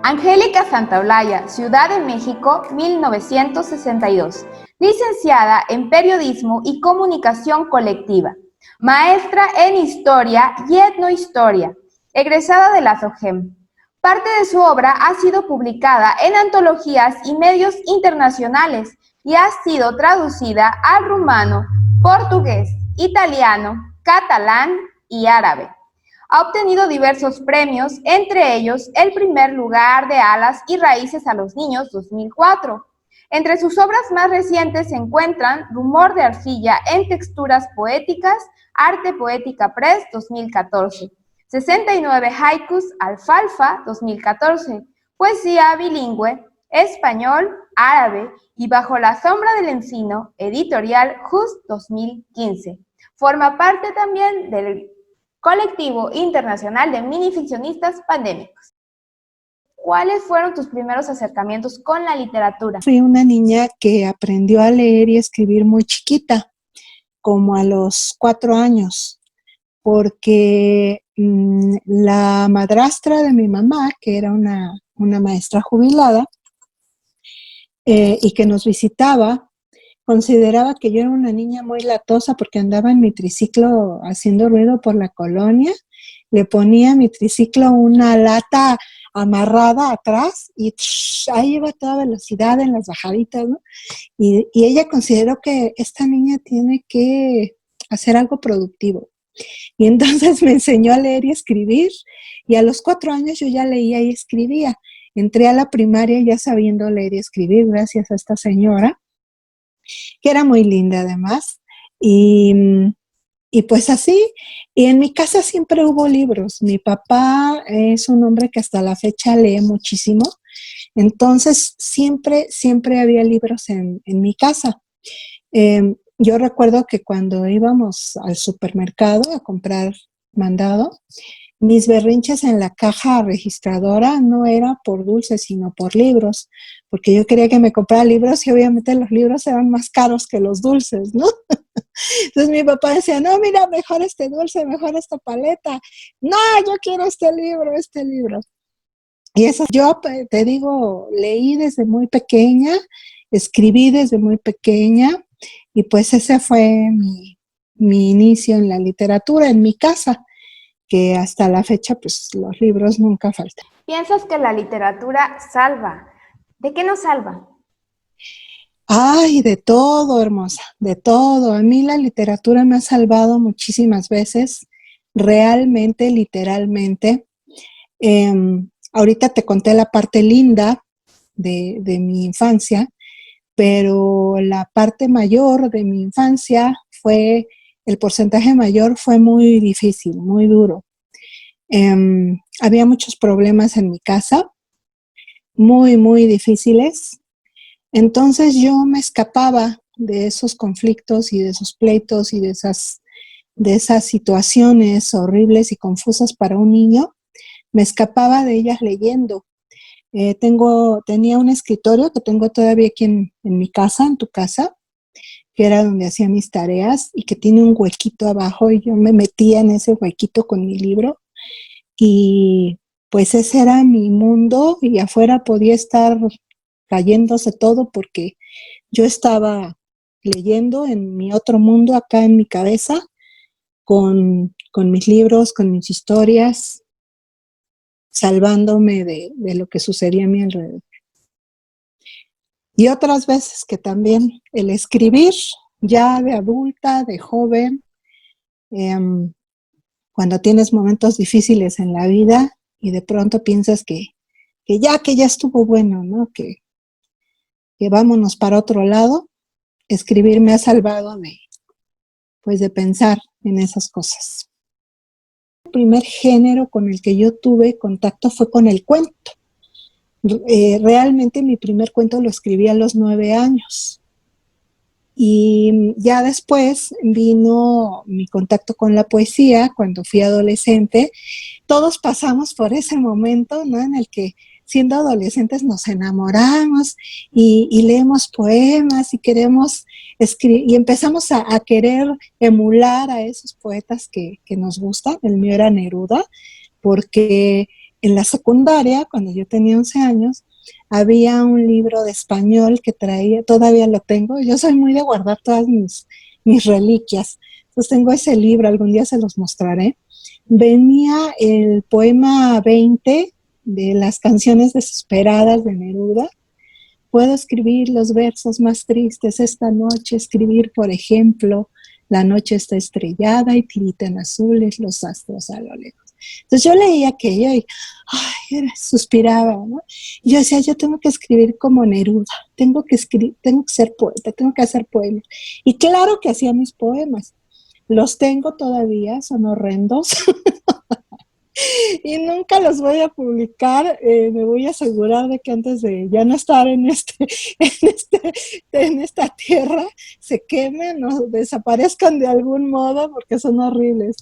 Angélica Santaolalla, Ciudad de México, 1962. Licenciada en Periodismo y Comunicación Colectiva. Maestra en Historia y Etnohistoria. Egresada de la SOGEM. Parte de su obra ha sido publicada en antologías y medios internacionales y ha sido traducida al rumano, portugués, italiano, catalán y árabe. Ha obtenido diversos premios, entre ellos el primer lugar de Alas y Raíces a los Niños 2004. Entre sus obras más recientes se encuentran Rumor de Arcilla en Texturas Poéticas, Arte Poética Press 2014, 69 Haikus Alfalfa 2014, Poesía Bilingüe, Español, Árabe y Bajo la Sombra del Encino, Editorial Just 2015. Forma parte también del Colectivo Internacional de Minificcionistas Pandémicos. ¿Cuáles fueron tus primeros acercamientos con la literatura? Fui una niña que aprendió a leer y escribir muy chiquita, como a los 4 años, porque la madrastra de mi mamá, que era una maestra jubilada, y que nos visitaba, consideraba que yo era una niña muy latosa porque andaba en mi triciclo haciendo ruido por la colonia. Le ponía a mi triciclo una lata amarrada atrás y ahí iba a toda velocidad en las bajaditas, ¿no? Y ella consideró que esta niña tiene que hacer algo productivo. Y entonces me enseñó a leer y escribir. Y a los 4 años yo ya leía y escribía. Entré a la primaria ya sabiendo leer y escribir gracias a esta señora, que era muy linda además, y pues así, y en mi casa siempre hubo libros. Mi papá es un hombre que hasta la fecha lee muchísimo, entonces siempre había libros en mi casa. Yo recuerdo que cuando íbamos al supermercado a comprar mandado, mis berrinches en la caja registradora no era por dulces, sino por libros, porque yo quería que me comprara libros y obviamente los libros eran más caros que los dulces, ¿no? Entonces mi papá decía, no, mira, mejor este dulce, mejor esta paleta. No, yo quiero este libro, este libro. Y eso yo te digo, leí desde muy pequeña, escribí desde muy pequeña, y pues ese fue mi inicio en la literatura en mi casa, que hasta la fecha pues los libros nunca faltan. ¿Piensas que la literatura salva? ¿De qué nos salva? Ay, de todo, hermosa, de todo. A mí la literatura me ha salvado muchísimas veces, realmente, literalmente. Ahorita te conté la parte linda de mi infancia, pero la parte mayor de mi infancia el porcentaje mayor fue muy difícil, muy duro. Había muchos problemas en mi casa, muy difíciles. Entonces yo me escapaba de esos conflictos y de esos pleitos y de esas situaciones horribles y confusas para un niño. Me escapaba de ellas leyendo. Tenía un escritorio que tengo todavía aquí en mi casa, en tu casa, que era donde hacía mis tareas y que tiene un huequito abajo y yo me metía en ese huequito con mi libro y pues ese era mi mundo y afuera podía estar cayéndose todo porque yo estaba leyendo en mi otro mundo acá en mi cabeza con mis libros, con mis historias, salvándome de lo que sucedía a mi alrededor. Y otras veces que también el escribir ya de adulta, de joven, cuando tienes momentos difíciles en la vida y de pronto piensas que ya estuvo bueno, ¿no? Que vámonos para otro lado. Escribir me ha salvado de pensar en esas cosas. El primer género con el que yo tuve contacto fue con el cuento. Realmente mi primer cuento lo escribí a los 9 años. Y ya después vino mi contacto con la poesía cuando fui adolescente. Todos pasamos por ese momento, ¿no? En el que siendo adolescentes nos enamoramos y leemos poemas y queremos escribir y empezamos a querer emular a esos poetas que nos gustan. El mío era Neruda, porque en la secundaria, cuando yo tenía 11 años, había un libro de español que traía, todavía lo tengo, yo soy muy de guardar todas mis reliquias, entonces tengo ese libro, algún día se los mostraré. Venía el poema 20 de las canciones desesperadas de Neruda. Puedo escribir los versos más tristes esta noche, escribir, por ejemplo, la noche está estrellada y tiritan azules los astros a lo lejos. Entonces yo leía aquello y suspiraba, ¿no? Y yo decía, yo tengo que escribir como Neruda, tengo que ser poeta, tengo que hacer poemas. Y claro que hacía mis poemas. Los tengo todavía, son horrendos. Y nunca los voy a publicar. Me voy a asegurar de que antes de ya no estar en esta tierra, se quemen o desaparezcan de algún modo porque son horribles.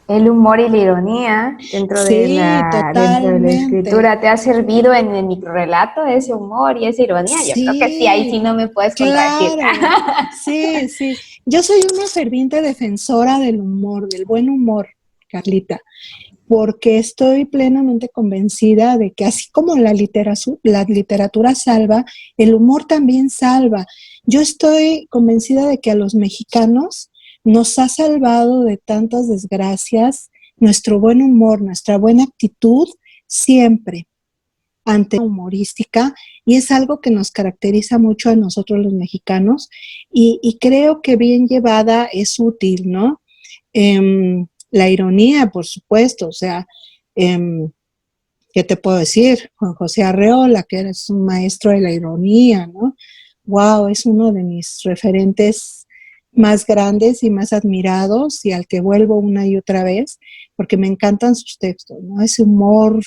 El humor y la ironía dentro de la escritura, ¿te ha servido en el microrrelato ese humor y esa ironía? Yo creo que sí, ahí sí no me puedes contradecir. Sí, sí. Yo soy una ferviente defensora del humor, del buen humor, Carlita, porque estoy plenamente convencida de que así como la literatura salva, el humor también salva. Yo estoy convencida de que a los mexicanos nos ha salvado de tantas desgracias nuestro buen humor, nuestra buena actitud, siempre ante la humorística, y es algo que nos caracteriza mucho a nosotros los mexicanos, y creo que bien llevada es útil, ¿no? La ironía, por supuesto, o sea, ¿qué te puedo decir? Juan José Arreola, que es un maestro de la ironía, ¿no? Wow, es uno de mis referentes más grandes y más admirados, y al que vuelvo una y otra vez, porque me encantan sus textos, ¿no? Ese humor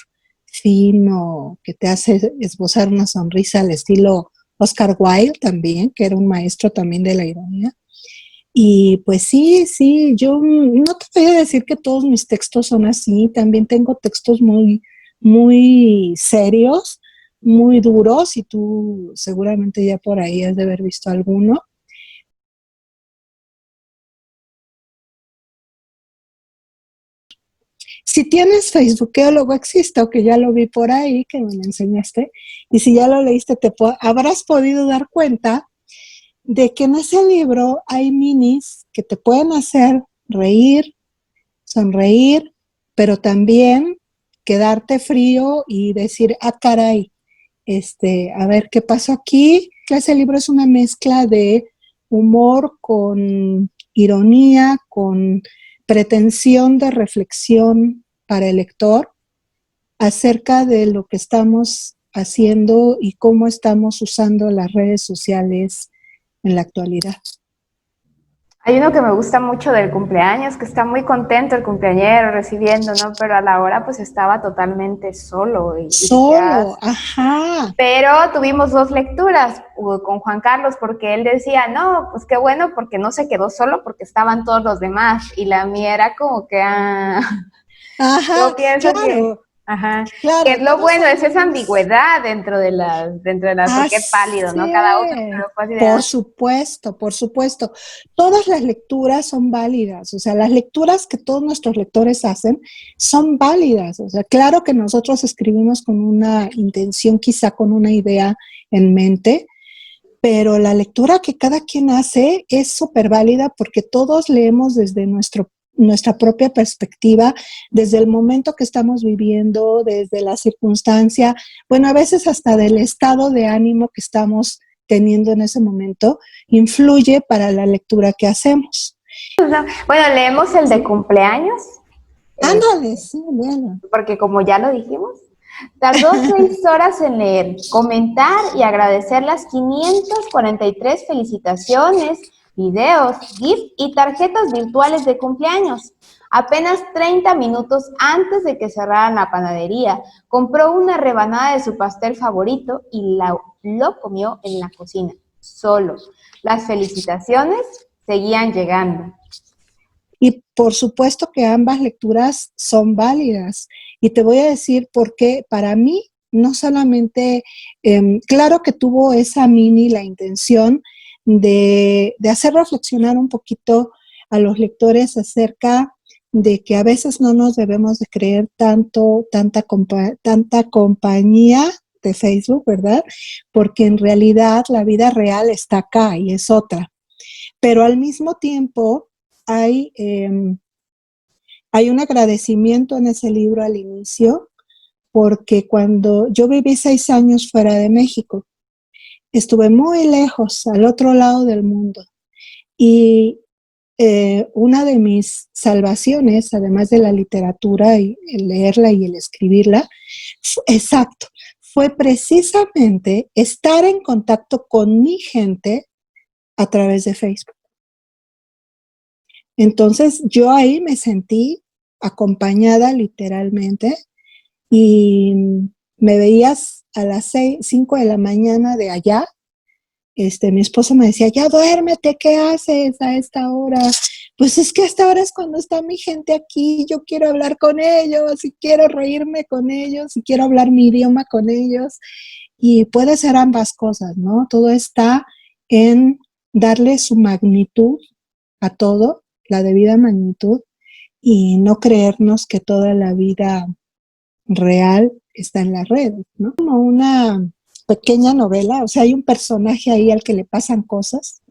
fino que te hace esbozar una sonrisa al estilo Oscar Wilde también, que era un maestro también de la ironía. Y pues sí, yo no te voy a decir que todos mis textos son así, también tengo textos muy, muy serios, muy duros, y tú seguramente ya por ahí has de haber visto alguno. Si tienes Facebookéologo existe, o que ya lo vi por ahí, que me lo enseñaste, y si ya lo leíste, habrás podido dar cuenta de que en ese libro hay minis que te pueden hacer reír, sonreír, pero también quedarte frío y decir, ah, caray, a ver qué pasó aquí. Ese libro es una mezcla de humor con ironía, con pretensión de reflexión para el lector acerca de lo que estamos haciendo y cómo estamos usando las redes sociales en la actualidad. Hay uno que me gusta mucho del cumpleaños, que está muy contento el cumpleañero recibiendo, ¿no? Pero a la hora pues estaba totalmente solo. Solo, ajá. Pero tuvimos dos lecturas con Juan Carlos, porque él decía, no, pues qué bueno, porque no se quedó solo, porque estaban todos los demás. Y la mía era como que, Ajá, yo pienso claro. Claro, que es lo bueno, es esa ambigüedad dentro de las, porque es válido, ¿no? Cada uno, pero pues, por supuesto. Todas las lecturas son válidas, o sea, las lecturas que todos nuestros lectores hacen son válidas, o sea, claro que nosotros escribimos con una intención, quizá con una idea en mente, pero la lectura que cada quien hace es súper válida, porque todos leemos desde nuestra propia perspectiva, desde el momento que estamos viviendo, desde la circunstancia, bueno, a veces hasta del estado de ánimo que estamos teniendo en ese momento, influye para la lectura que hacemos. Bueno, leemos el de cumpleaños. Ándale, sí, bueno. Porque como ya lo dijimos, tardó 6 horas en leer, comentar y agradecer las 543 felicitaciones, videos, GIF y tarjetas virtuales de cumpleaños. Apenas 30 minutos antes de que cerraran la panadería, compró una rebanada de su pastel favorito y lo comió en la cocina, solo. Las felicitaciones seguían llegando. Y por supuesto que ambas lecturas son válidas. Y te voy a decir por qué. Para mí, no solamente, claro que tuvo esa mini la intención de hacer reflexionar un poquito a los lectores acerca de que a veces no nos debemos de creer tanta compañía de Facebook, ¿verdad? Porque en realidad la vida real está acá y es otra. Pero al mismo tiempo hay un agradecimiento en ese libro al inicio, porque cuando yo viví 6 años fuera de México, estuve muy lejos, al otro lado del mundo. Y una de mis salvaciones, además de la literatura y el leerla y el escribirla, exacto, fue precisamente estar en contacto con mi gente a través de Facebook. Entonces yo ahí me sentí acompañada literalmente y me veías a las 5 de la mañana de allá. Mi esposo me decía, ya duérmete, ¿qué haces a esta hora? Pues es que a esta hora es cuando está mi gente aquí, yo quiero hablar con ellos, y quiero reírme con ellos, y quiero hablar mi idioma con ellos. Y puede ser ambas cosas, ¿no? Todo está en darle su magnitud a todo, la debida magnitud, y no creernos que toda la vida real está en las redes, ¿no? Como una pequeña novela, o sea, hay un personaje ahí al que le pasan cosas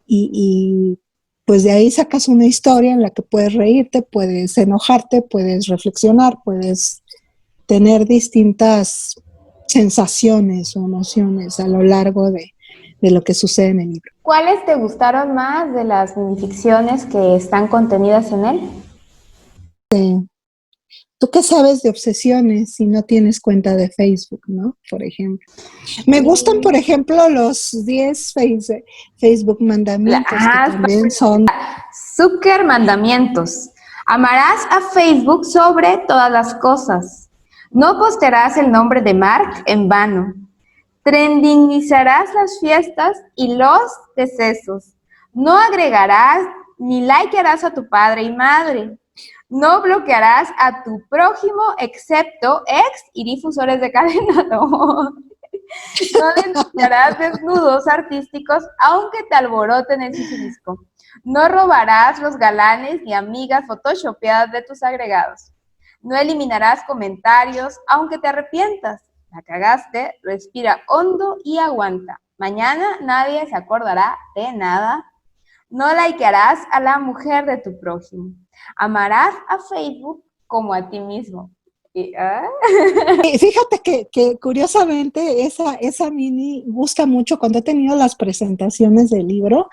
y pues de ahí sacas una historia en la que puedes reírte, puedes enojarte, puedes reflexionar, puedes tener distintas sensaciones o emociones a lo largo de lo que sucede en el libro. ¿Cuáles te gustaron más de las minificciones que están contenidas en él? ¿Tú qué sabes de obsesiones si no tienes cuenta de Facebook, no? Por ejemplo. Me gustan, por ejemplo, los 10 Facebook mandamientos, que también son... Zucker mandamientos. Amarás a Facebook sobre todas las cosas. No postearás el nombre de Mark en vano. Trendingizarás las fiestas y los decesos. No agregarás ni likearás a tu padre y madre. No bloquearás a tu prójimo excepto ex y difusores de cadena. No denunciarás desnudos artísticos aunque te alboroten el sisirisco. No robarás los galanes ni amigas photoshopeadas de tus agregados. No eliminarás comentarios aunque te arrepientas. La cagaste, respira hondo y aguanta. Mañana nadie se acordará de nada. No likearás a la mujer de tu prójimo. Amarás a Facebook como a ti mismo. Fíjate que curiosamente esa mini gusta mucho cuando he tenido las presentaciones del libro,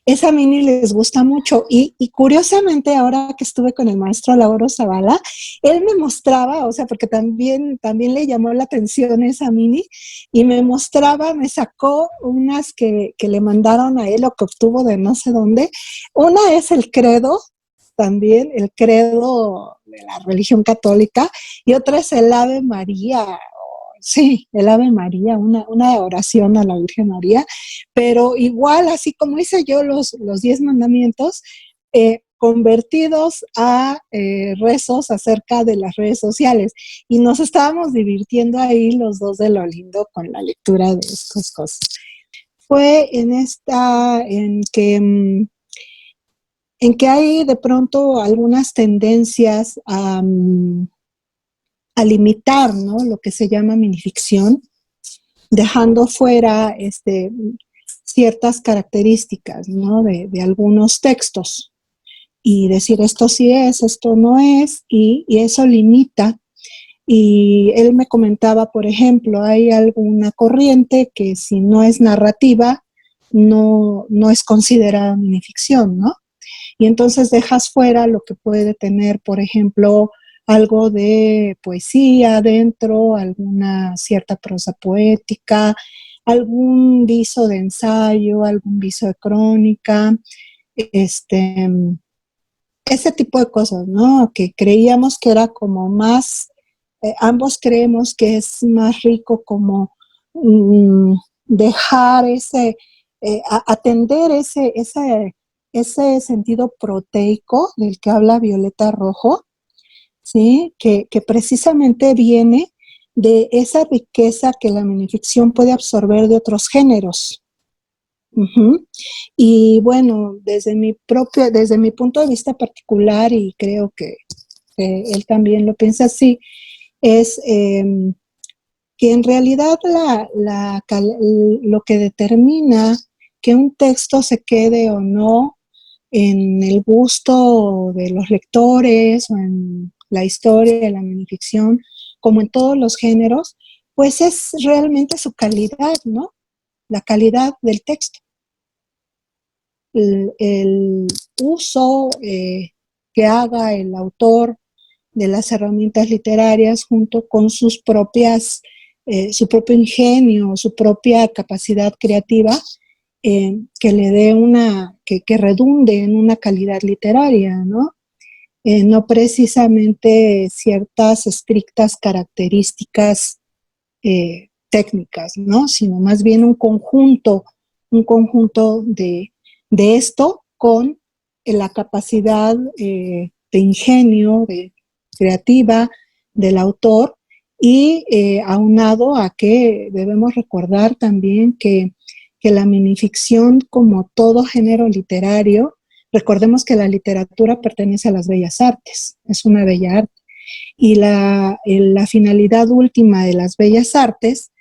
esa mini les gusta mucho y curiosamente ahora que estuve con el maestro Lauro Zavala, él me mostraba, o sea, porque también le llamó la atención esa mini y me mostraba, me sacó unas que le mandaron a él o que obtuvo de no sé dónde. Una es el credo, también el credo de la religión católica, y otra es el Ave María, sí, el Ave María, una oración a la Virgen María, pero igual, así como hice yo los 10 mandamientos, convertidos a rezos acerca de las redes sociales, y nos estábamos divirtiendo ahí los dos de lo lindo con la lectura de estas cosas. Fue en que hay de pronto algunas tendencias a limitar, ¿no?, lo que se llama minificción, dejando fuera ciertas características, ¿no?, de algunos textos y decir esto sí es, esto no es, y eso limita. Y él me comentaba, por ejemplo, hay alguna corriente que si no es narrativa, no es considerada minificción, ¿no? Y entonces dejas fuera lo que puede tener, por ejemplo, algo de poesía dentro, alguna cierta prosa poética, algún viso de ensayo, algún viso de crónica, ese tipo de cosas, ¿no? Que creíamos que era como más, ambos creemos que es más rico como dejar atender ese sentido proteico del que habla Violeta Rojo, ¿sí? Que precisamente viene de esa riqueza que la minificción puede absorber de otros géneros, Ujú. Y bueno, desde mi punto de vista particular, y creo que él también lo piensa así, es que en realidad lo que determina que un texto se quede o no en el gusto de los lectores o en la historia de la minificción, como en todos los géneros, pues es realmente su calidad, ¿no? La calidad del texto. El uso que haga el autor de las herramientas literarias junto con su propio ingenio, su propia capacidad creativa, que le dé que redunde en una calidad literaria, ¿no? No precisamente ciertas estrictas características técnicas, ¿no? Sino más bien un conjunto de esto con la capacidad de ingenio, de creativa del autor y aunado a que debemos recordar también que la minificción, como todo género literario, recordemos que la literatura pertenece a las bellas artes, es una bella arte. Y la finalidad última de las bellas artes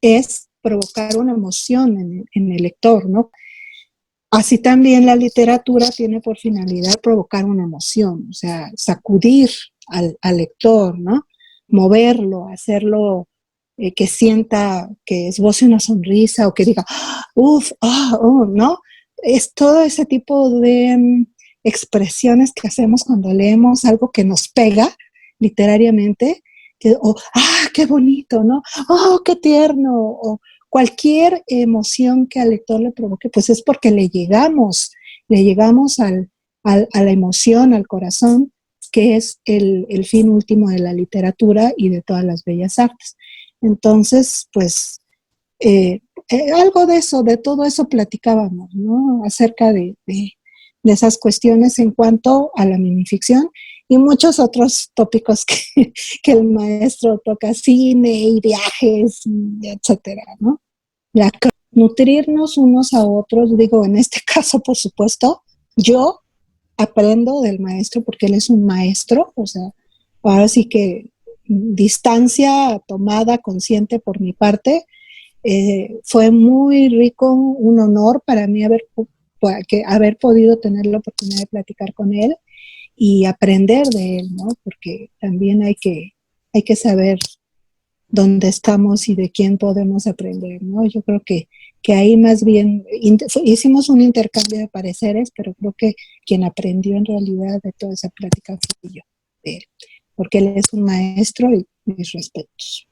es provocar una emoción en el lector, ¿no? Así también la literatura tiene por finalidad provocar una emoción, o sea, sacudir al lector, ¿no? Moverlo, hacerlo que sienta, que esboce una sonrisa o que diga, uff, oh, ¿no? Es todo ese tipo de expresiones que hacemos cuando leemos algo que nos pega literariamente, qué bonito, ¿no? Oh, qué tierno, o cualquier emoción que al lector le provoque, pues es porque le llegamos a la emoción, al corazón, que es el fin último de la literatura y de todas las bellas artes. Entonces, pues, algo de eso, de todo eso platicábamos, ¿no? Acerca de esas cuestiones en cuanto a la minificción y muchos otros tópicos que el maestro toca, cine y viajes, etcétera, ¿no? Nutrirnos unos a otros, digo, en este caso, por supuesto, yo aprendo del maestro porque él es un maestro, o sea, ahora sí que distancia tomada consciente por mi parte, fue muy rico, un honor para mí haber podido tener la oportunidad de platicar con él y aprender de él, ¿no? Porque también hay que saber dónde estamos y de quién podemos aprender, ¿no? Yo creo que ahí más bien hicimos un intercambio de pareceres, pero creo que quien aprendió en realidad de toda esa plática fui yo, de él, porque él es un maestro y mis respetos.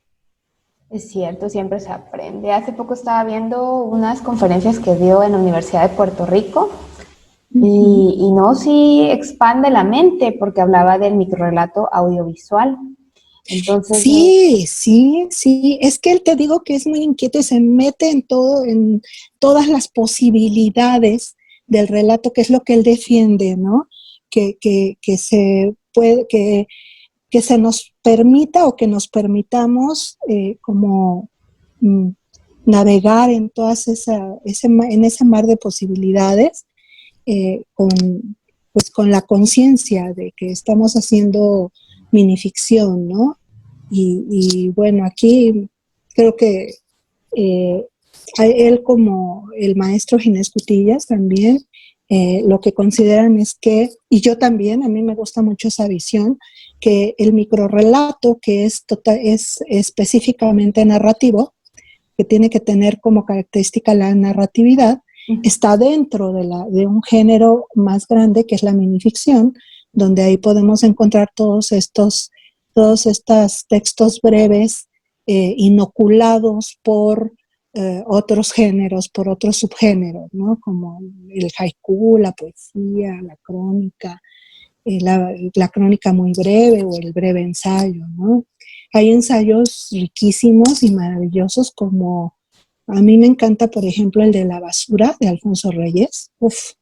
Es cierto, siempre se aprende. Hace poco estaba viendo unas conferencias que dio en la Universidad de Puerto Rico y no, sí expande la mente porque hablaba del microrrelato audiovisual. Entonces, Sí, sí, sí, es que él te digo que es muy inquieto y se mete en todo, en todas las posibilidades del relato, que es lo que él defiende, ¿no? Que se puede, que se nos permita o que nos permitamos como mm, navegar en en ese mar de posibilidades con, pues, con la conciencia de que estamos haciendo minificción, ¿no? Y bueno, aquí creo que eh, a él como el maestro Ginés Cutillas también, lo que consideran es que, y yo también, a mí me gusta mucho esa visión, que el microrrelato, que es específicamente narrativo, que tiene que tener como característica la narratividad, está dentro de un género más grande que es la minificción, donde ahí podemos encontrar todos estos textos breves inoculados por otros géneros, por otros subgéneros, ¿no? Como el haiku, la poesía, la crónica, la crónica muy breve o el breve ensayo, ¿no? Hay ensayos riquísimos y maravillosos como a mí me encanta, por ejemplo, el de La basura de Alfonso Reyes. Uf,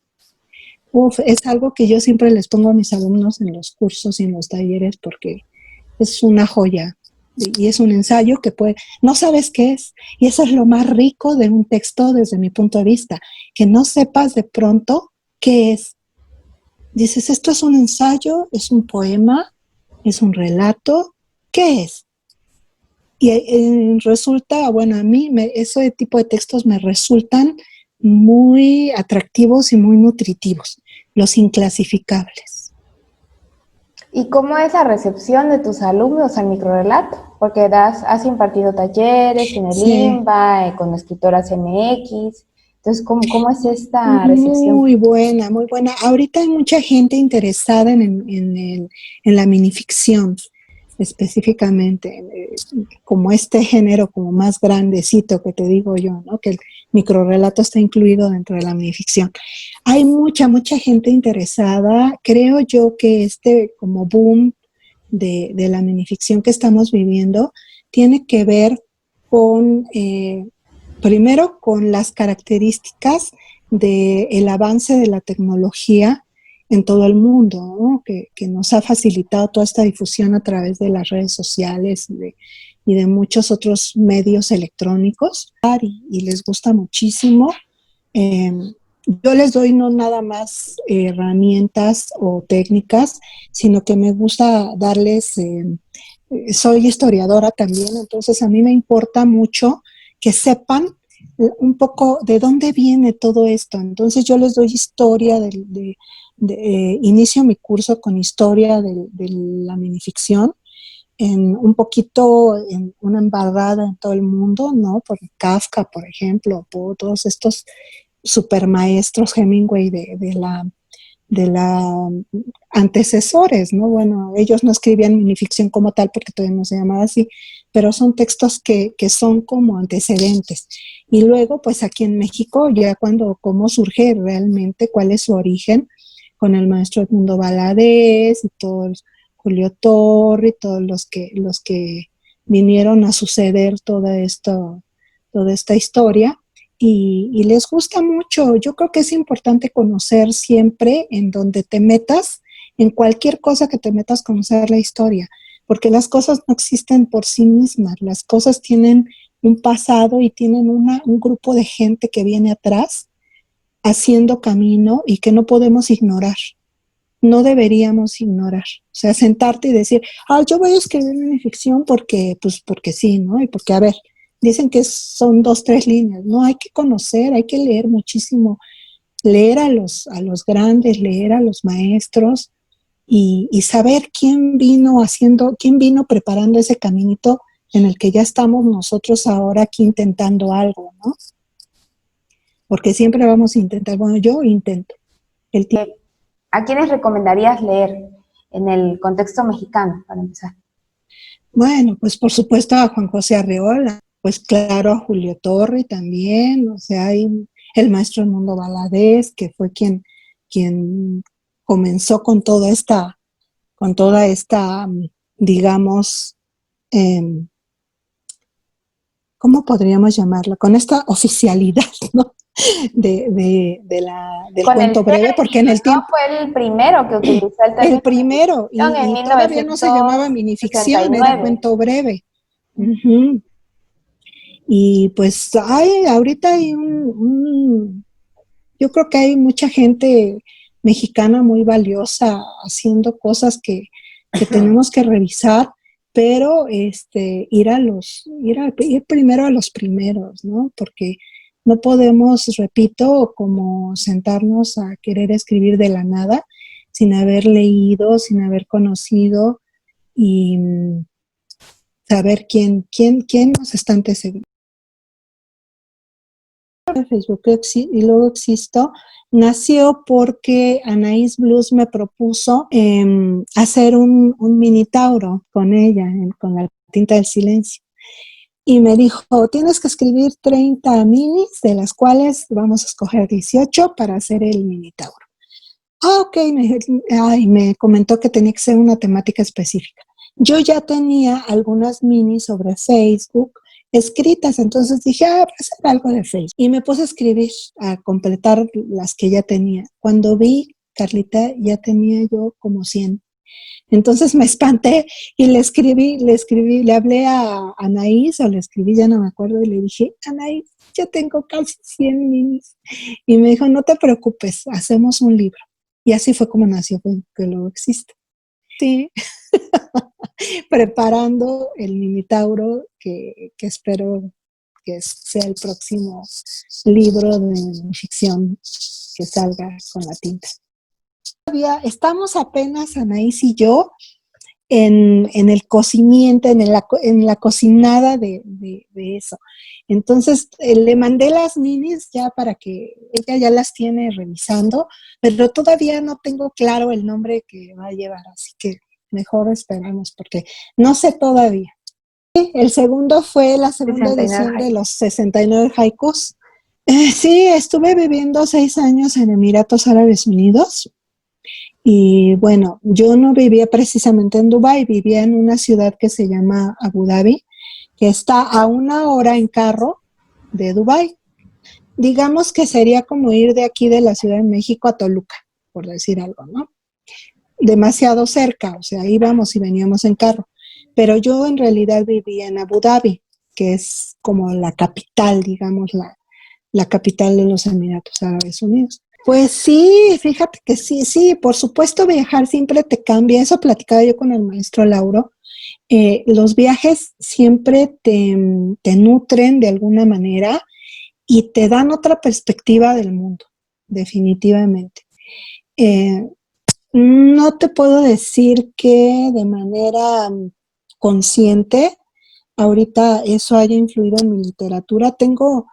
uf, es algo que yo siempre les pongo a mis alumnos en los cursos y en los talleres porque es una joya. y es un ensayo que no sabes qué es. Y eso es lo más rico de un texto desde mi punto de vista, que no sepas de pronto qué es. Dices, esto es un ensayo, es un poema, es un relato, ¿qué es? Y resulta, bueno, a mí ese tipo de textos me resultan muy atractivos y muy nutritivos, los inclasificables. ¿Y cómo es la recepción de tus alumnos al microrrelato? Porque has impartido talleres en el Sí. IMBA, con escritoras MX. Entonces, ¿cómo es esta recepción? Muy buena, muy buena. Ahorita hay mucha gente interesada en la minificción, específicamente, como este género como más grandecito que te digo yo, ¿no? Que el microrrelato está incluido dentro de la minificción. Hay mucha gente interesada. Creo yo que este como boom de la minificción que estamos viviendo tiene que ver con primero con las características del avance de la tecnología en todo el mundo, ¿no? Que nos ha facilitado toda esta difusión a través de las redes sociales y de muchos otros medios electrónicos, y les gusta muchísimo. Yo les doy no nada más herramientas o técnicas, sino que me gusta darles, soy historiadora también, entonces a mí me importa mucho que sepan un poco de dónde viene todo esto. Entonces yo les doy historia, inicio mi curso con historia de la minificción, un poquito en una embarrada en todo el mundo, ¿no? Por Kafka, por ejemplo, por todos estos supermaestros Hemingway de la antecesores, ¿no? Bueno, ellos no escribían minificción como tal porque todavía no se llamaba así, pero son textos que son como antecedentes. Y luego, pues aquí en México, ya cómo surge realmente, cuál es su origen, con el maestro Edmundo Valadez y todos, Julio Torri, todos los que vinieron a suceder toda esta historia. Y les gusta mucho. Yo creo que es importante conocer siempre en donde te metas, en cualquier cosa que te metas, conocer la historia, porque las cosas no existen por sí mismas, las cosas tienen un pasado y tienen un grupo de gente que viene atrás haciendo camino y que no podemos ignorar. No deberíamos ignorar. O sea, sentarte y decir, yo voy a escribir una ficción porque sí, ¿no? Y porque, a ver, dicen que son 2, 3 líneas. No, hay que conocer, hay que leer muchísimo, leer a los grandes, leer a los maestros y saber quién vino preparando ese caminito en el que ya estamos nosotros ahora aquí intentando algo, ¿no? Porque siempre vamos a intentar, bueno, yo intento. El ¿A quiénes recomendarías leer en el contexto mexicano, para empezar? Bueno, pues por supuesto a Juan José Arreola, pues claro a Julio Torri también, o sea, hay el maestro Edmundo Valadez, que fue quien comenzó con toda esta, digamos, eh, ¿cómo podríamos llamarla? Con esta oficialidad, ¿no? Del Con el cuento breve, porque en término, el ¿no? tiempo, Fue el primero que utilizó el el término primero, en y todavía no se llamaba minificción, era 1969. cuento breve. Uh-huh. Y pues ahorita yo creo que hay mucha gente mexicana muy valiosa haciendo cosas que tenemos que revisar, pero ir primero a los primeros, ¿no? Porque no podemos, repito, como sentarnos a querer escribir de la nada sin haber leído, sin haber conocido y saber quién nos está antecediendo. Facebook y luego existo, nació porque Anaís Blues me propuso hacer un minitauro con ella, con la tinta del silencio. Y me dijo, tienes que escribir 30 minis, de las cuales vamos a escoger 18 para hacer el minitauro. Ok, me comentó que tenía que ser una temática específica. Yo ya tenía algunas minis sobre Facebook escritas, entonces dije, voy a hacer algo de Facebook. Y me puse a escribir, a completar las que ya tenía. Cuando vi, Carlita, ya tenía yo como 100. Entonces me espanté y le hablé a Anaís, o le escribí, ya no me acuerdo, y le dije, Anaís, yo tengo casi 100 niños. Y me dijo, no te preocupes, hacemos un libro. Y así fue como nació Que Luego Existe. Sí, preparando el Minitauro que espero que sea el próximo libro de ficción que salga con la tinta. Todavía estamos apenas, Anaís y yo, en el cocimiento, en la cocinada de eso. Entonces, le mandé las minis ya para que ella ya las tiene revisando, pero todavía no tengo claro el nombre que va a llevar, así que mejor esperamos porque no sé todavía. El segundo fue la segunda 69 edición de haikus. los 69 haikus. Sí, estuve viviendo 6 años en Emiratos Árabes Unidos. Y bueno, yo no vivía precisamente en Dubái, vivía en una ciudad que se llama Abu Dhabi, que está a 1 hora en carro de Dubái. Digamos que sería como ir de aquí de la Ciudad de México a Toluca, por decir algo, ¿no? Demasiado cerca, o sea, íbamos y veníamos en carro. Pero yo en realidad vivía en Abu Dhabi, que es como la capital, digamos, la capital de los Emiratos Árabes Unidos. Pues sí, fíjate que sí, por supuesto viajar siempre te cambia, eso platicaba yo con el maestro Lauro, los viajes siempre te nutren de alguna manera y te dan otra perspectiva del mundo, definitivamente. Eh, no te puedo decir que de manera consciente ahorita eso haya influido en mi literatura. Tengo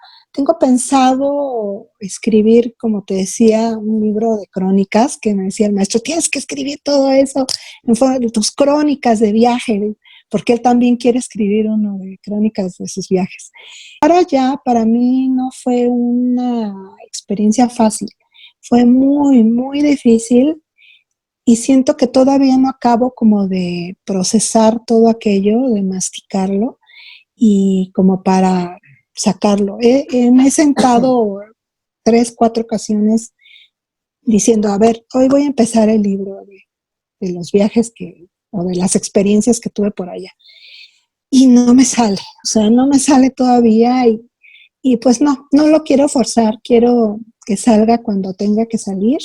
pensado escribir, como te decía, un libro de crónicas, que me decía el maestro, tienes que escribir todo eso en forma de tus crónicas de viaje, porque él también quiere escribir uno de crónicas de sus viajes. Ahora ya, para mí no fue una experiencia fácil, fue muy, muy difícil y siento que todavía no acabo como de procesar todo aquello, de masticarlo y como para sacarlo. Me he sentado 3, 4 ocasiones diciendo, a ver, hoy voy a empezar el libro de los viajes o de las experiencias que tuve por allá. Y no me sale, o sea, no me sale todavía y pues no lo quiero forzar, quiero que salga cuando tenga que salir,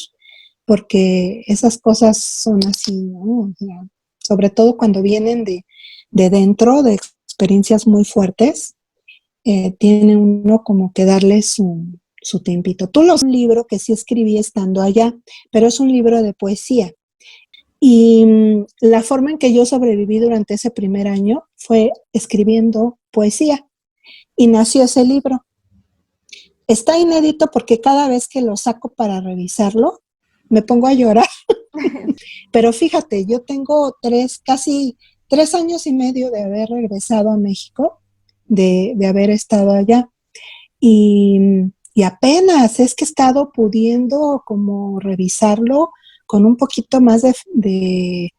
porque esas cosas son así, ¿no? O sea, sobre todo cuando vienen de dentro, de experiencias muy fuertes, tiene uno como que darle su tiempito. Un libro que sí escribí estando allá, pero es un libro de poesía. Y la forma en que yo sobreviví durante ese primer año fue escribiendo poesía y nació ese libro. Está inédito porque cada vez que lo saco para revisarlo, me pongo a llorar. Pero fíjate, yo tengo casi 3 años y medio de haber regresado a México, de haber estado allá. Y apenas es que he estado pudiendo como revisarlo con un poquito más de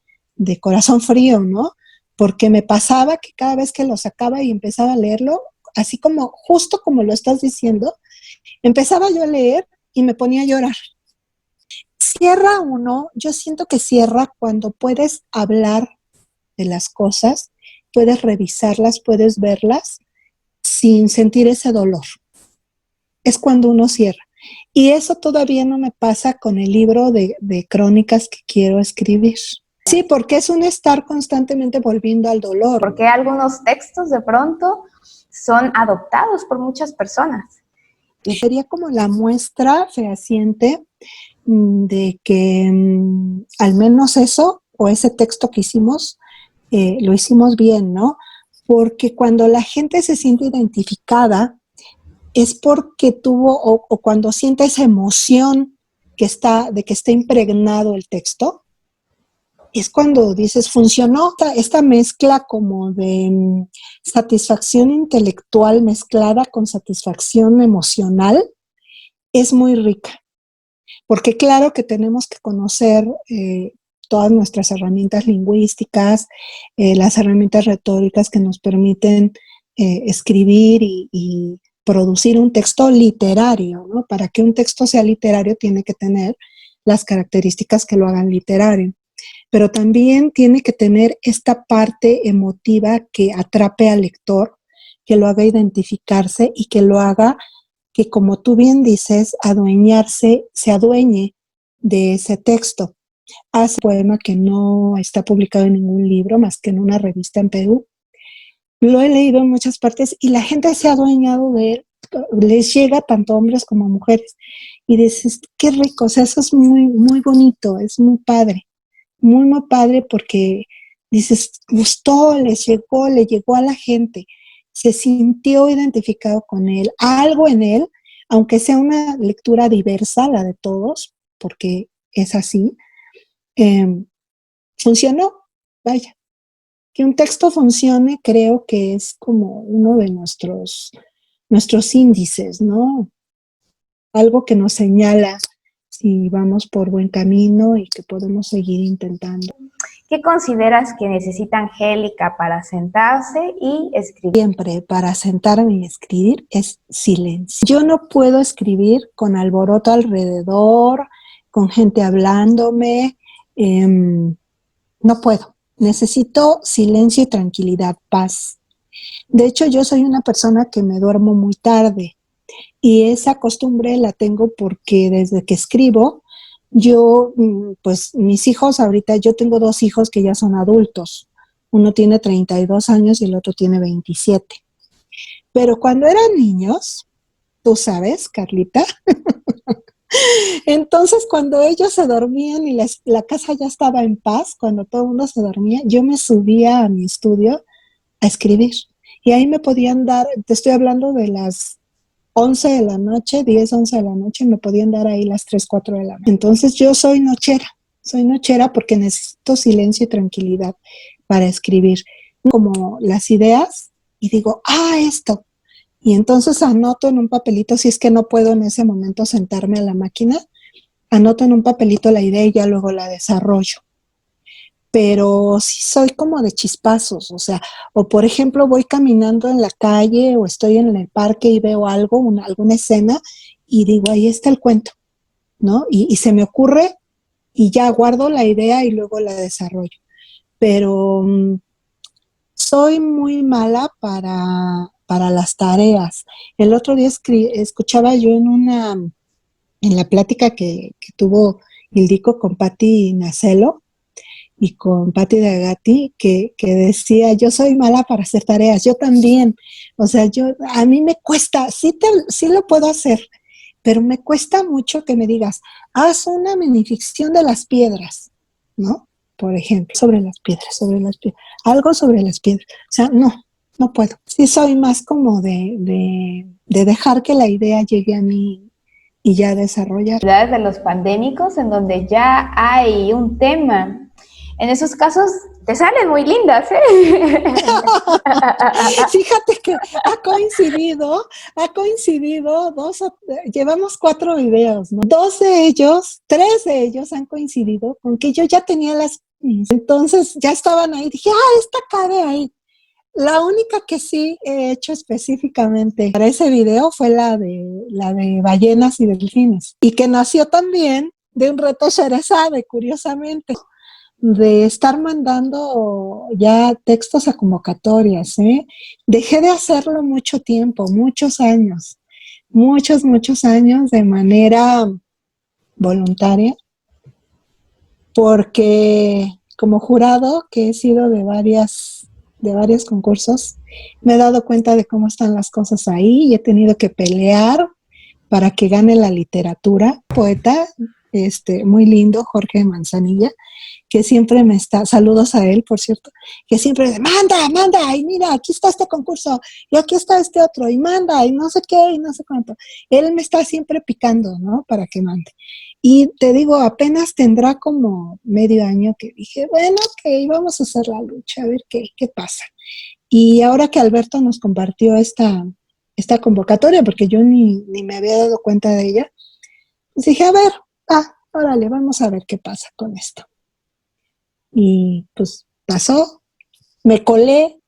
corazón frío, ¿no? Porque me pasaba que cada vez que lo sacaba y empezaba a leerlo, así como, justo como lo estás diciendo, empezaba yo a leer y me ponía a llorar. Cierra uno, yo siento que cierra cuando puedes hablar de las cosas, puedes revisarlas, puedes verlas sin sentir ese dolor. Es cuando uno cierra. Y eso todavía no me pasa con el libro de crónicas que quiero escribir. Sí, porque es un estar constantemente volviendo al dolor. Porque algunos textos de pronto son adoptados por muchas personas. Y sería como la muestra fehaciente de que al menos eso, o ese texto que hicimos, lo hicimos bien, ¿no? Porque cuando la gente se siente identificada, es porque tuvo, o cuando siente esa emoción de que está impregnado el texto, es cuando dices, funcionó esta mezcla como de satisfacción intelectual mezclada con satisfacción emocional, es muy rica. Porque claro que tenemos que conocer todas nuestras herramientas lingüísticas, las herramientas retóricas que nos permiten escribir y producir un texto literario, ¿no? Para que un texto sea literario tiene que tener las características que lo hagan literario. pero también tiene que tener esta parte emotiva que atrape al lector, que lo haga identificarse y que lo haga que, como tú bien dices, se adueñe de ese texto. Hace un poema que no está publicado en ningún libro más que en una revista en Perú. Lo he leído en muchas partes y la gente se ha adueñado de él. Les llega tanto hombres como mujeres. Y dices, qué rico, o sea, eso es muy, muy bonito, es muy padre. Muy, muy padre porque dices, gustó, le llegó a la gente, se sintió identificado con él, algo en él, aunque sea una lectura diversa, la de todos, porque es así, eh, funcionó, vaya. Que un texto funcione creo que es como uno de nuestros índices, ¿no? Algo que nos señala si vamos por buen camino y que podemos seguir intentando. ¿Qué consideras que necesita Angélica para sentarse y escribir? Siempre para sentarme y escribir es silencio. Yo no puedo escribir con alboroto alrededor, con gente hablándome, no puedo. Necesito silencio y tranquilidad, paz. De hecho, yo soy una persona que me duermo muy tarde y esa costumbre la tengo porque desde que escribo, yo, pues mis hijos ahorita, yo tengo 2 hijos que ya son adultos. Uno tiene 32 años y el otro tiene 27. Pero cuando eran niños, tú sabes, Carlita, entonces cuando ellos se dormían y la casa ya estaba en paz, cuando todo el mundo se dormía, yo me subía a mi estudio a escribir. Y ahí me podían dar, te estoy hablando de las 11 de la noche, 10, 11 de la noche, me podían dar ahí las 3, 4 de la mañana. Entonces yo soy nochera porque necesito silencio y tranquilidad para escribir. Como las ideas y digo, esto. Y entonces anoto en un papelito, si es que no puedo en ese momento sentarme a la máquina, anoto en un papelito la idea y ya luego la desarrollo. Pero sí soy como de chispazos, o sea, o por ejemplo voy caminando en la calle o estoy en el parque y veo algo, alguna escena y digo, ahí está el cuento, ¿no? Y se me ocurre y ya guardo la idea y luego la desarrollo. Pero soy muy mala para las tareas. El otro día escuchaba yo en la plática que tuvo Ildico con Patti Nacelo y con Patti de Agati, que decía, yo soy mala para hacer tareas, yo también. O sea, a mí me cuesta, sí lo puedo hacer, pero me cuesta mucho que me digas, haz una minificción de las piedras, ¿no? Por ejemplo, sobre las piedras, algo sobre las piedras. O sea, no puedo. Sí soy más como de dejar que la idea llegue a mí y ya desarrollar. De los pandémicos, en donde ya hay un tema. En esos casos te salen muy lindas, ¿eh? Fíjate que ha coincidido llevamos 4 videos, ¿no? 3 de ellos han coincidido con que yo ya tenía entonces ya estaban ahí, dije, esta cabe ahí. La única que sí he hecho específicamente para ese video fue la de ballenas y delfines, y que nació también de un reto Sherezade, curiosamente, de estar mandando ya textos a convocatorias, ¿eh? Dejé de hacerlo mucho tiempo, muchos años de manera voluntaria, porque como jurado que he sido de varios concursos, me he dado cuenta de cómo están las cosas ahí y he tenido que pelear para que gane la literatura. Poeta, muy lindo, Jorge Manzanilla, que siempre saludos a él, por cierto, que siempre dice, manda, y mira, aquí está este concurso, y aquí está este otro, y manda, y no sé qué, y no sé cuánto. Él me está siempre picando, ¿no? Para que mande. Y te digo, apenas tendrá como medio año que dije, bueno, ok, vamos a hacer la lucha, a ver qué pasa. Y ahora que Alberto nos compartió esta convocatoria, porque yo ni me había dado cuenta de ella, pues dije, a ver, órale, vamos a ver qué pasa con esto. Y pues pasó, me colé.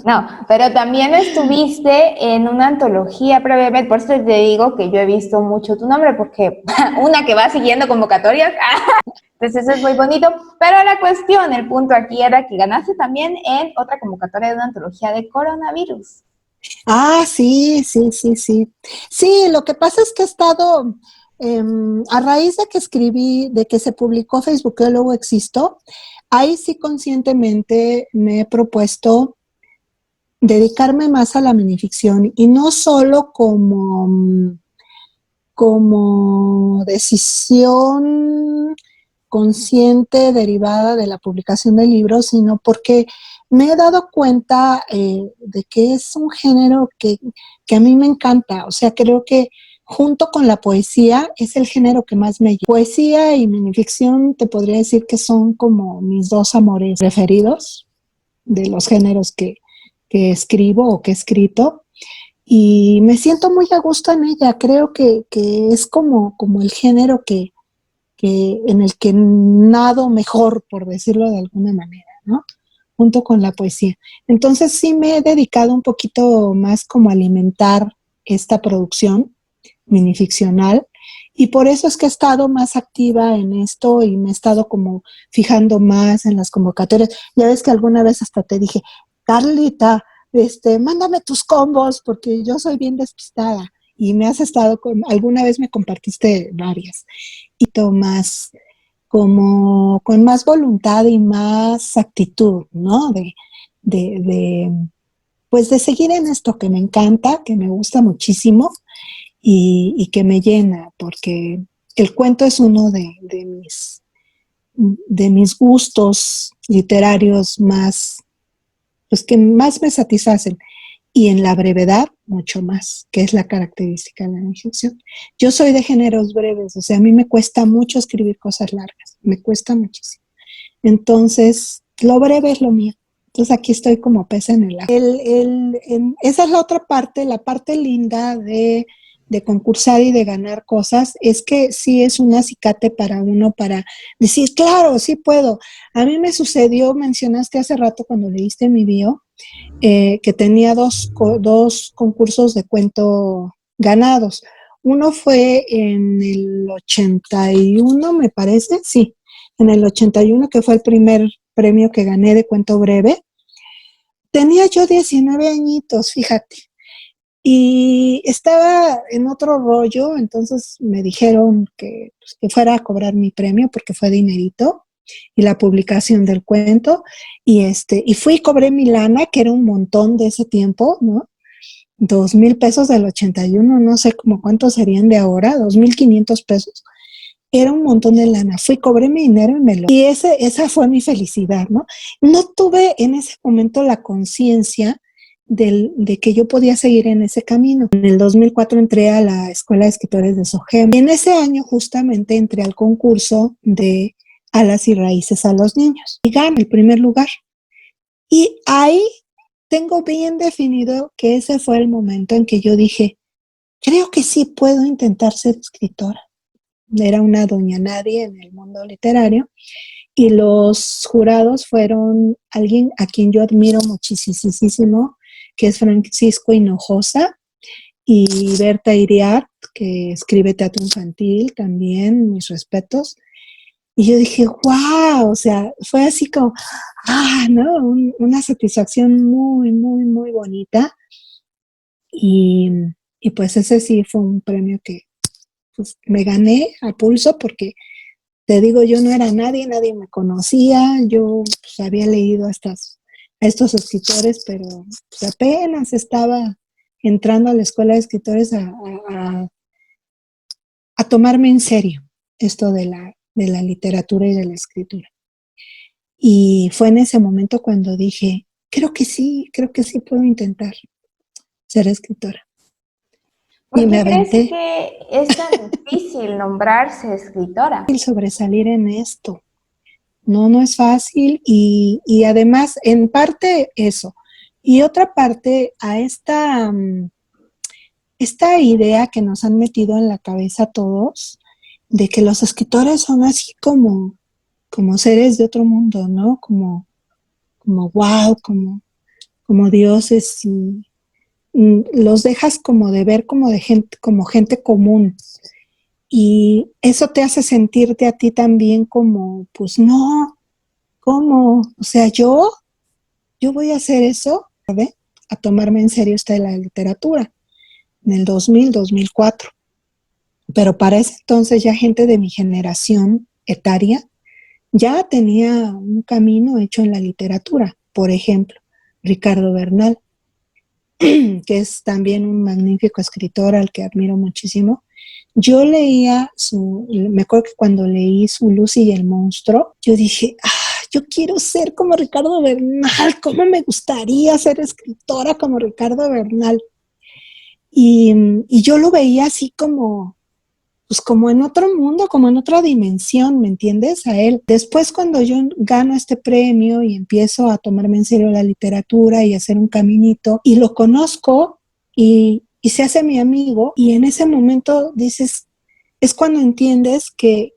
No, pero también estuviste en una antología previamente, por eso te digo que yo he visto mucho tu nombre, porque una que va siguiendo convocatorias, entonces eso es muy bonito, pero la cuestión, el punto aquí era que ganaste también en otra convocatoria de una antología de coronavirus. Ah, sí, sí, sí, sí. Sí, lo que pasa es que he estado, a raíz de que escribí, de que se publicó Facebook, que luego existo, ahí sí conscientemente me he propuesto dedicarme más a la minificción y no solo como decisión consciente derivada de la publicación de libros, sino porque me he dado cuenta de que es un género que a mí me encanta. O sea, creo que junto con la poesía es el género que más me gusta. Poesía y minificción te podría decir que son como mis dos amores preferidos de los géneros que escribo o que he escrito y me siento muy a gusto en ella. Creo que es como el género que en el que nado mejor, por decirlo de alguna manera, ¿no? Junto con la poesía. Entonces sí me he dedicado un poquito más como a alimentar esta producción minificcional y por eso es que he estado más activa en esto y me he estado como fijando más en las convocatorias. Ya ves que alguna vez hasta te dije, Carlita, mándame tus combos porque yo soy bien despistada y me has estado alguna vez me compartiste varias y más como con más voluntad y más actitud, ¿no? De, pues de seguir en esto que me encanta, que me gusta muchísimo y que me llena, porque el cuento es uno de mis gustos literarios más, pues que más me satisfacen y en la brevedad mucho más, que es la característica de la no ficción. Yo soy de géneros breves, o sea, a mí me cuesta mucho escribir cosas largas, me cuesta muchísimo. Entonces, lo breve es lo mío. Entonces aquí estoy como pez en el agua. Esa es la otra parte, la parte linda de concursar y de ganar cosas, es que sí es un acicate para uno para decir, claro, sí puedo. A mí me sucedió, mencionaste hace rato cuando leíste mi bio, que tenía dos concursos de cuento ganados. Uno fue en el 81, me parece, sí, en el 81, que fue el primer premio que gané de cuento breve. Tenía yo 19 añitos, fíjate, y estaba en otro rollo, entonces me dijeron pues, que fuera a cobrar mi premio porque fue dinerito y la publicación del cuento y fui y cobré mi lana, que era un montón de ese tiempo, ¿no? 2,000 pesos del 81, no sé cómo cuántos serían de ahora, 2,500 pesos. Era un montón de lana. Fui, cobré mi dinero y esa fue mi felicidad, ¿no? No tuve en ese momento la conciencia de que yo podía seguir en ese camino. En el 2004 entré a la Escuela de Escritores de SOGEM. Y en ese año justamente entré al concurso de Alas y Raíces a los Niños. Y gané el primer lugar. Y ahí tengo bien definido que ese fue el momento en que yo dije, creo que sí puedo intentar ser escritora. Era una doña nadie en el mundo literario y los jurados fueron alguien a quien yo admiro muchísimo, que es Francisco Hinojosa y Berta Iriart, que escribe teatro infantil también, mis respetos. Y yo dije, wow, o sea, fue así como, ¿no? Una satisfacción muy, muy, muy bonita. Y, y pues ese sí fue un premio que pues, me gané a pulso porque te digo, yo no era nadie, nadie me conocía, yo pues, había leído a estos escritores, pero pues, apenas estaba entrando a la escuela de escritores a tomarme en serio esto de la literatura y de la escritura. Y fue en ese momento cuando dije, creo que sí puedo intentar ser escritora. ¿Por Y me qué crees aventé que es tan difícil nombrarse escritora? el sobresalir en esto. No, no es fácil y además, en parte eso. Y otra parte, a esta idea que nos han metido en la cabeza todos, de que los escritores son así como seres de otro mundo, ¿no? Como como wow, como dioses, y los dejas como de ver como de gente, como gente común. Y eso te hace sentirte a ti también como, pues no, ¿cómo? O sea, yo voy a hacer eso, ¿verdad? A tomarme en serio esta de la literatura, en el 2000, 2004. Pero para ese entonces ya gente de mi generación etaria ya tenía un camino hecho en la literatura. Por ejemplo, Ricardo Bernal, que es también un magnífico escritor al que admiro muchísimo. Yo leía me acuerdo que cuando leí su Lucy y el monstruo, yo dije, yo quiero ser como Ricardo Bernal, ¿cómo me gustaría ser escritora como Ricardo Bernal? Y yo lo veía así como, pues como en otro mundo, como en otra dimensión, ¿me entiendes? A él. Después cuando yo gano este premio y empiezo a tomarme en serio la literatura y hacer un caminito, y lo conozco y se hace mi amigo, y en ese momento dices, es cuando entiendes que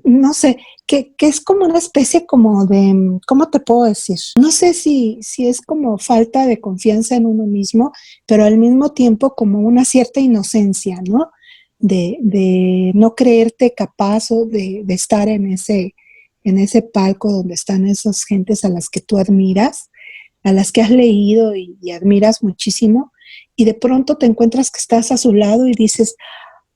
no sé, que es como una especie como de, ¿cómo te puedo decir? No sé si es como falta de confianza en uno mismo, pero al mismo tiempo como una cierta inocencia, ¿no? De no creerte capaz o de estar en ese palco donde están esas gentes a las que tú admiras, a las que has leído y admiras muchísimo, y de pronto te encuentras que estás a su lado y dices,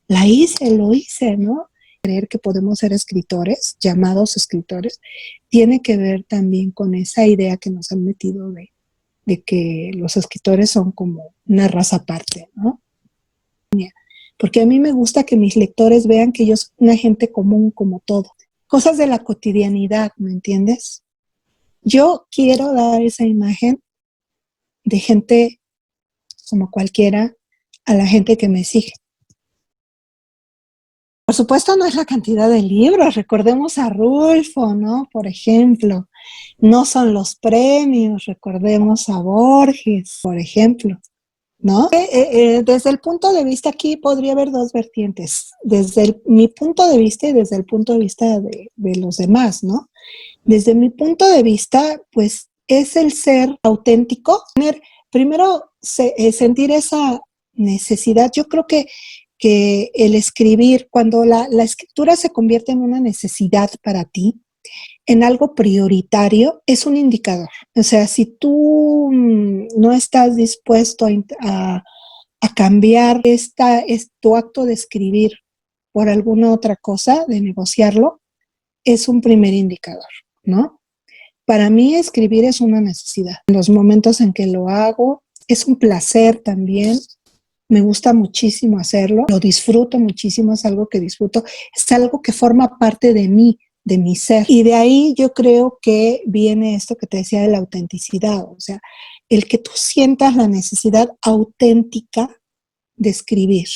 lo hice, ¿no? Creer que podemos ser escritores, llamados escritores, tiene que ver también con esa idea que nos han metido de que los escritores son como una raza aparte, ¿no? Porque a mí me gusta que mis lectores vean que yo soy una gente común como todo. Cosas de la cotidianidad, ¿me entiendes? Yo quiero dar esa imagen de gente como cualquiera a la gente que me sigue. Por supuesto, no es la cantidad de libros. Recordemos a Rulfo, ¿no? Por ejemplo. No son los premios. Recordemos a Borges, por ejemplo, ¿no? Desde el punto de vista, aquí podría haber dos vertientes. Desde mi punto de vista y desde el punto de vista de los demás, ¿no? Desde mi punto de vista, pues es el ser auténtico. Primero, sentir esa necesidad. Yo creo que el escribir, cuando la escritura se convierte en una necesidad para ti, en algo prioritario, es un indicador. O sea, si tú no estás dispuesto a cambiar tu acto de escribir por alguna otra cosa, de negociarlo, es un primer indicador, ¿no? Para mí escribir es una necesidad. En los momentos en que lo hago, es un placer también. Me gusta muchísimo hacerlo, lo disfruto muchísimo, es algo que disfruto, es algo que forma parte de mí, de mi ser. Y de ahí yo creo que viene esto que te decía de la autenticidad, o sea, el que tú sientas la necesidad auténtica de escribir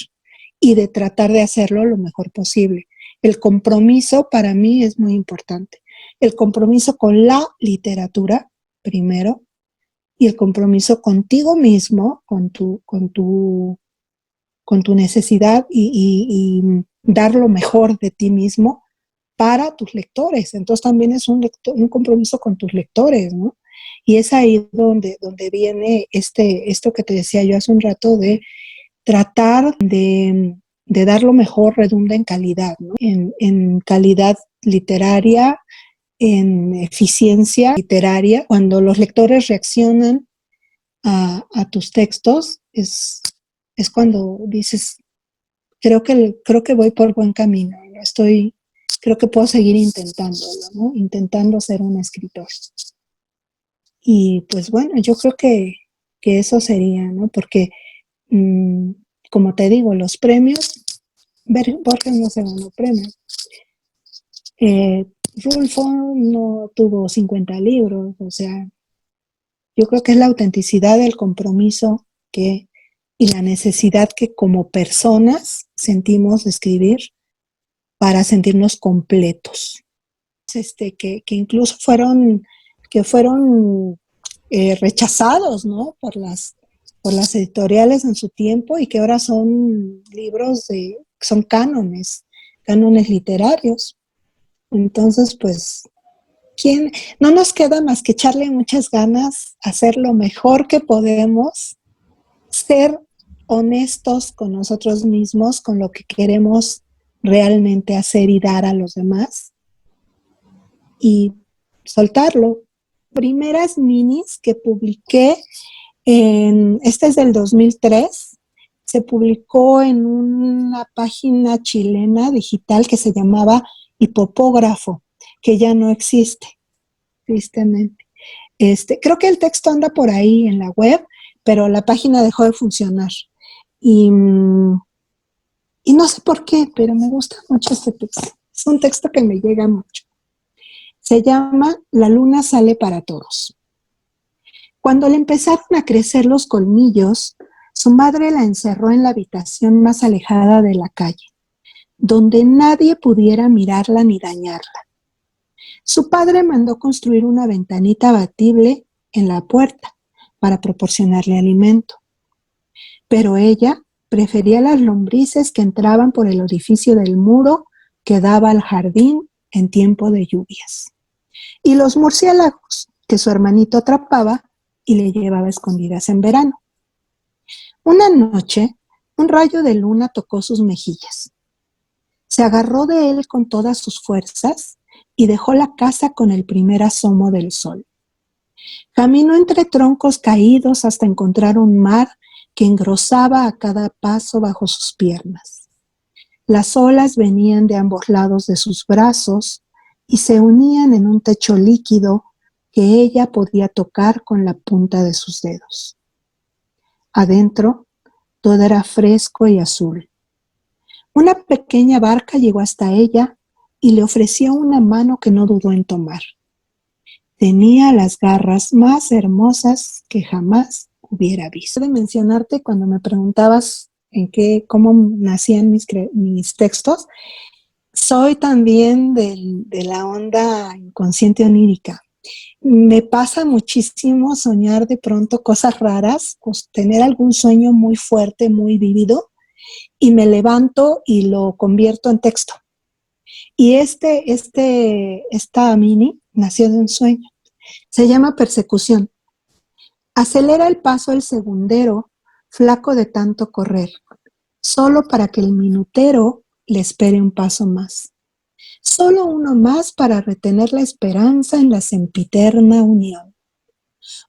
y de tratar de hacerlo lo mejor posible. El compromiso para mí es muy importante. El compromiso con la literatura, primero, y el compromiso contigo mismo, con tu necesidad y dar lo mejor de ti mismo para tus lectores. Entonces también es un compromiso con tus lectores, ¿no? Y es ahí donde viene esto que te decía yo hace un rato de tratar de dar lo mejor redunda en calidad, ¿no? En calidad literaria, en eficiencia literaria. Cuando los lectores reaccionan a tus textos, es cuando dices, creo que voy por buen camino, ¿no? Creo que puedo seguir intentándolo, ¿no? Intentando ser un escritor. Y pues bueno, yo creo que eso sería, ¿no? Porque, mmm, como te digo, los premios, Borges no se ganó premios. Rulfo no tuvo 50 libros, o sea, yo creo que es la autenticidad, el compromiso y la necesidad que como personas sentimos de escribir para sentirnos completos. Que incluso fueron rechazados, ¿no? Por las editoriales en su tiempo y que ahora son son cánones literarios. Entonces, pues ¿quién? No nos queda más que echarle muchas ganas, hacer lo mejor que podemos, ser honestos con nosotros mismos, con lo que queremos realmente hacer y dar a los demás y soltarlo. Primeras minis que publiqué, este es del 2003, se publicó en una página chilena digital que se llamaba Hipopógrafo, que ya no existe, tristemente. Creo que el texto anda por ahí en la web, pero la página dejó de funcionar. Y no sé por qué, pero me gusta mucho este texto. Es un texto que me llega mucho. Se llama La luna sale para todos. Cuando le empezaron a crecer los colmillos, su madre la encerró en la habitación más alejada de la calle, donde nadie pudiera mirarla ni dañarla. Su padre mandó construir una ventanita abatible en la puerta para proporcionarle alimento. Pero ella prefería las lombrices que entraban por el orificio del muro que daba al jardín en tiempo de lluvias. Y los murciélagos que su hermanito atrapaba y le llevaba escondidas en verano. Una noche, un rayo de luna tocó sus mejillas. Se agarró de él con todas sus fuerzas y dejó la casa con el primer asomo del sol. Caminó entre troncos caídos hasta encontrar un mar que engrosaba a cada paso bajo sus piernas. Las olas venían de ambos lados de sus brazos y se unían en un techo líquido que ella podía tocar con la punta de sus dedos. Adentro, todo era fresco y azul. Una pequeña barca llegó hasta ella y le ofreció una mano que no dudó en tomar. Tenía las garras más hermosas que jamás hubiera visto. De mencionarte cuando me preguntabas cómo nacían mis textos, soy también de la onda inconsciente onírica. Me pasa muchísimo soñar de pronto cosas raras, pues, tener algún sueño muy fuerte, muy vívido, y me levanto y lo convierto en texto. Y esta mini nació de un sueño. Se llama Persecución. Acelera el paso el segundero, flaco de tanto correr, solo para que el minutero le espere un paso más. Solo uno más para retener la esperanza en la sempiterna unión.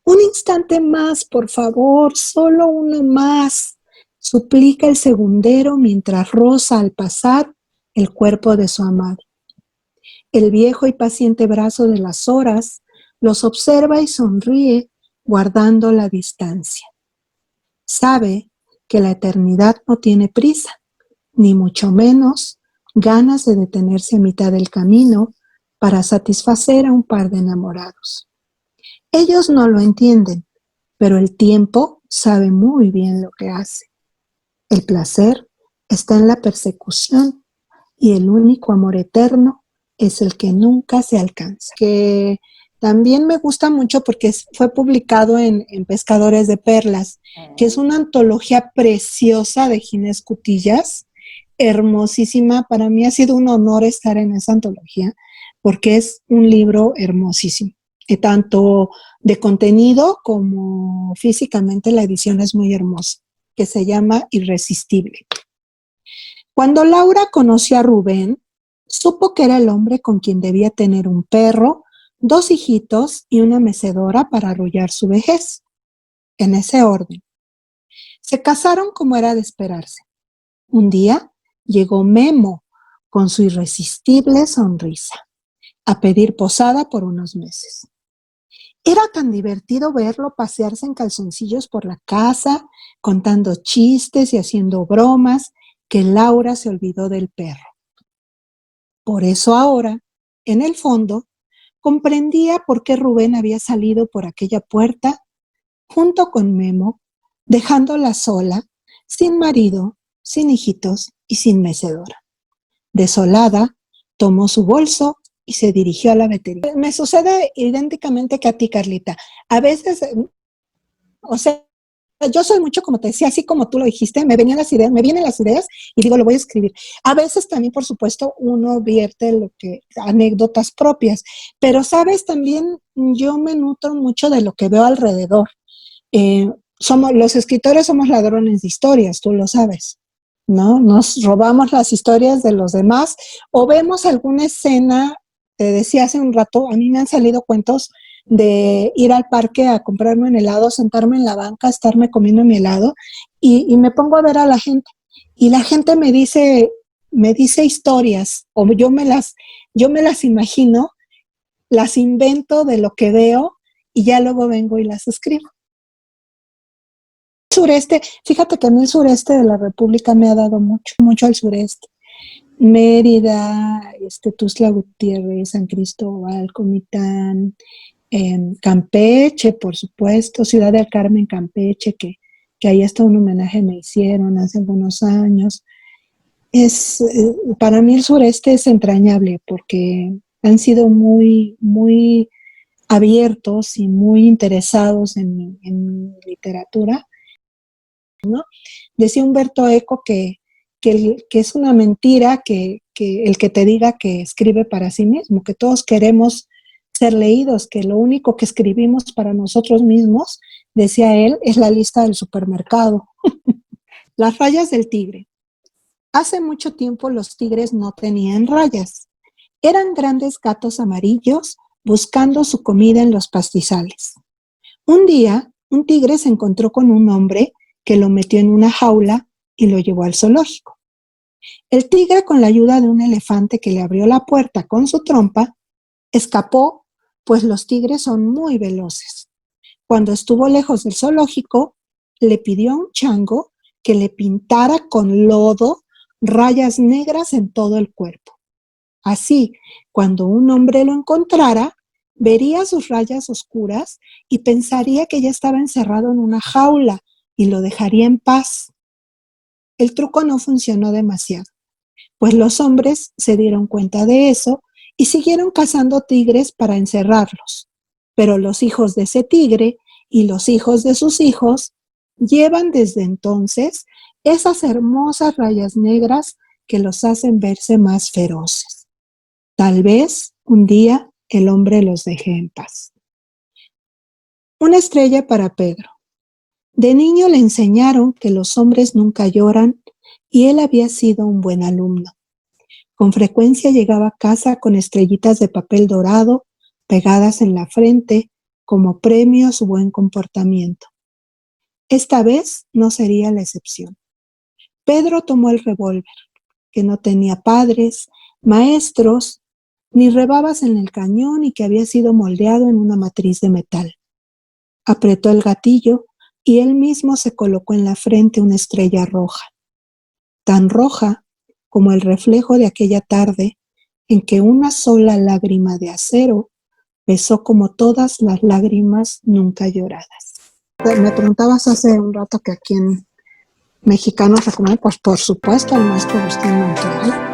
Un instante más, por favor, solo uno más, suplica el segundero mientras roza al pasar el cuerpo de su amado. El viejo y paciente brazo de las horas los observa y sonríe guardando la distancia. Sabe que la eternidad no tiene prisa, ni mucho menos ganas de detenerse a mitad del camino para satisfacer a un par de enamorados. Ellos no lo entienden, pero el tiempo sabe muy bien lo que hace. El placer está en la persecución y el único amor eterno es el que nunca se alcanza. Que también me gusta mucho porque fue publicado en Pescadores de Perlas, que es una antología preciosa de Ginés Cutillas, hermosísima. Para mí ha sido un honor estar en esa antología porque es un libro hermosísimo. Tanto de contenido como físicamente la edición es muy hermosa, que se llama Irresistible. Cuando Laura conoció a Rubén, supo que era el hombre con quien debía tener un perro, 2 hijitos y una mecedora para arrullar su vejez. En ese orden. Se casaron como era de esperarse. Un día llegó Memo con su irresistible sonrisa a pedir posada por unos meses. Era tan divertido verlo pasearse en calzoncillos por la casa, contando chistes y haciendo bromas, que Laura se olvidó del perro. Por eso ahora, en el fondo, comprendía por qué Rubén había salido por aquella puerta junto con Memo, dejándola sola, sin marido, sin hijitos y sin mecedora. Desolada, tomó su bolso y se dirigió a la veterinaria. Me sucede idénticamente que a ti, Carlita. A veces, o sea, Yo soy mucho, como te decía, así como tú lo dijiste, me vienen las ideas y digo, lo voy a escribir. A veces también, por supuesto, uno vierte anécdotas propias, pero sabes, también yo me nutro mucho de lo que veo alrededor. Los escritores somos ladrones de historias, tú lo sabes, ¿no? Nos robamos las historias de los demás o vemos alguna escena. Te decía hace un rato, a mí me han salido cuentos de ir al parque a comprarme un helado, sentarme en la banca, estarme comiendo mi helado y me pongo a ver a la gente y la gente me dice historias o yo me las imagino, las invento de lo que veo y ya luego vengo y las escribo. Sureste, fíjate que a mí el sureste de la República me ha dado mucho, mucho al sureste. Mérida, Tuxtla Gutiérrez, San Cristóbal, Comitán, Campeche, por supuesto, Ciudad del Carmen, Campeche, que ahí hasta un homenaje me hicieron hace algunos años. Para mí el sureste es entrañable porque han sido muy, muy abiertos y muy interesados en mi literatura, ¿no? Decía Humberto Eco que es una mentira que el que te diga que escribe para sí mismo, que todos queremos ser leídos, que lo único que escribimos para nosotros mismos, decía él, es la lista del supermercado. Las rayas del tigre. Hace mucho tiempo los tigres no tenían rayas. Eran grandes gatos amarillos buscando su comida en los pastizales. Un día, un tigre se encontró con un hombre que lo metió en una jaula y lo llevó al zoológico. El tigre, con la ayuda de un elefante que le abrió la puerta con su trompa, escapó, pues los tigres son muy veloces. Cuando estuvo lejos del zoológico, le pidió a un chango que le pintara con lodo rayas negras en todo el cuerpo. Así, cuando un hombre lo encontrara, vería sus rayas oscuras y pensaría que ya estaba encerrado en una jaula y lo dejaría en paz. El truco no funcionó demasiado, pues los hombres se dieron cuenta de eso y siguieron cazando tigres para encerrarlos. Pero los hijos de ese tigre y los hijos de sus hijos llevan desde entonces esas hermosas rayas negras que los hacen verse más feroces. Tal vez un día el hombre los deje en paz. Una estrella para Pedro. De niño le enseñaron que los hombres nunca lloran y él había sido un buen alumno. Con frecuencia llegaba a casa con estrellitas de papel dorado pegadas en la frente como premio a su buen comportamiento. Esta vez no sería la excepción. Pedro tomó el revólver, que no tenía padres, maestros, ni rebabas en el cañón y que había sido moldeado en una matriz de metal. Apretó el gatillo y él mismo se colocó en la frente una estrella roja, tan roja como el reflejo de aquella tarde en que una sola lágrima de acero pesó como todas las lágrimas nunca lloradas. Me preguntabas hace un rato que a quién mexicanos recomiendan, pues por supuesto al maestro Agustín Monterrey.